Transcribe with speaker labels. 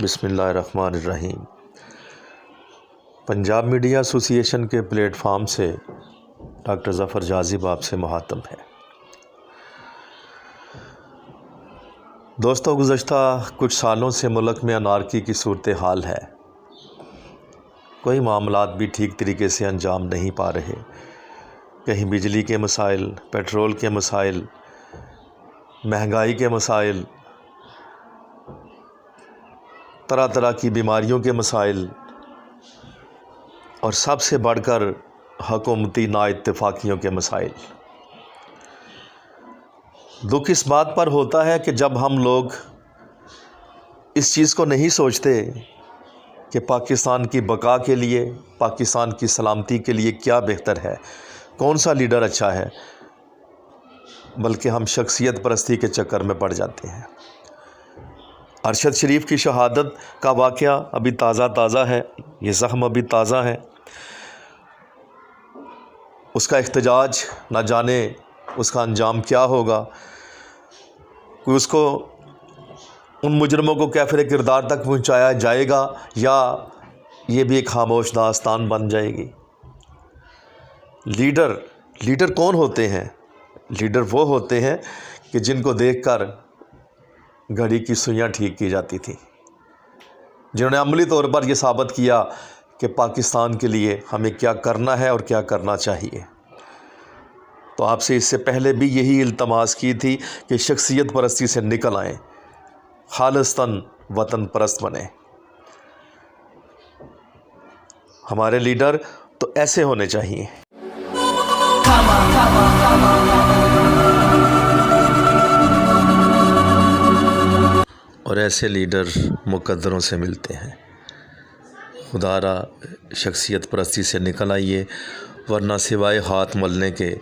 Speaker 1: بسم اللہ الرحمن الرحیم۔ پنجاب میڈیا ایسوسی ایشن کے پلیٹ فارم سے ڈاکٹر ظفر جازب آپ سے مخاطب ہے۔ دوستو، گزشتہ کچھ سالوں سے ملک میں انارکی کی صورتحال ہے۔ کوئی معاملات بھی ٹھیک طریقے سے انجام نہیں پا رہے۔ کہیں بجلی کے مسائل، پیٹرول کے مسائل، مہنگائی کے مسائل، طرح طرح کی بیماریوں کے مسائل، اور سب سے بڑھ کر حکومتی نا اتفاقیوں کے مسائل۔ دکھ اس بات پر ہوتا ہے کہ جب ہم لوگ اس چیز کو نہیں سوچتے کہ پاکستان کی بقا کے لیے، پاکستان کی سلامتی کے لیے کیا بہتر ہے، کون سا لیڈر اچھا ہے، بلکہ ہم شخصیت پرستی کے چکر میں پڑ جاتے ہیں۔ ارشد شریف کی شہادت کا واقعہ ابھی تازہ ہے، یہ زخم ابھی تازہ ہے۔ اس کا احتجاج نہ جانے اس کا انجام کیا ہوگا، کوئی اس کو ان مجرموں کو کیفر کردار تک پہنچایا جائے گا یا یہ بھی ایک خاموش داستان بن جائے گی۔ لیڈر کون ہوتے ہیں؟ لیڈر وہ ہوتے ہیں کہ جن کو دیکھ کر گھڑی کی سوئیاں ٹھیک کی جاتی تھیں، جنہوں نے عملی طور پر یہ ثابت کیا کہ پاکستان کے لیے ہمیں کیا کرنا ہے اور کیا کرنا چاہیے۔ تو آپ سے اس سے پہلے بھی یہی التماس کی تھی کہ شخصیت پرستی سے نکل آئیں، خالصتاً وطن پرست بنیں۔ ہمارے لیڈر تو ایسے ہونے چاہیے۔ اور ایسے لیڈر مقدروں سے ملتے ہیں۔ خدا را شخصیت پرستی سے نکل آئیے، ورنہ سوائے ہاتھ ملنے کے